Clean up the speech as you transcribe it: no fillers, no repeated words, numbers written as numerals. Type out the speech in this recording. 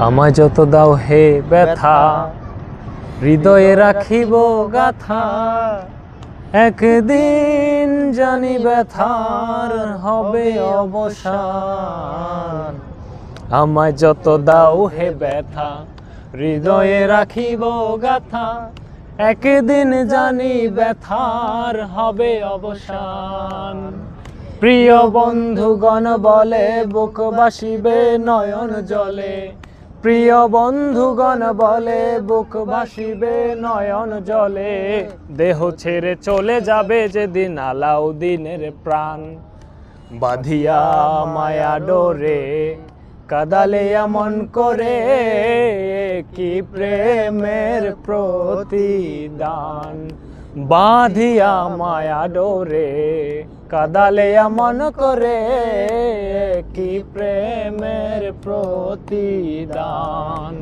আমায় যত দাও হে ব্যথা, হৃদয়ে রাখিব গাথা। একদিন জানি ব্যথার হবে অবসান। আমায় যত দাও হে ব্যথা, হৃদয়ে রাখিব গাথা। একদিন জানি ব্যথার হবে অবসান। প্রিয় বন্ধুগণ বলে বুক বাসিবে নয়ন জলে। প্রিয় বন্ধুগণ বলে বুক ভাসিবে নয়ন জলে। দেহ ছেড়ে চলে যাবে যেদিন আলাউদ্দিনের প্রাণ। বাঁধিয়া মায়া ডোরে কাদালে এমন করে, কি প্রেমের প্রতিদান। বাঁধিয়া মায়া ডোরে কাদালে এমন করে, কি প্রেমের প্রতিদান।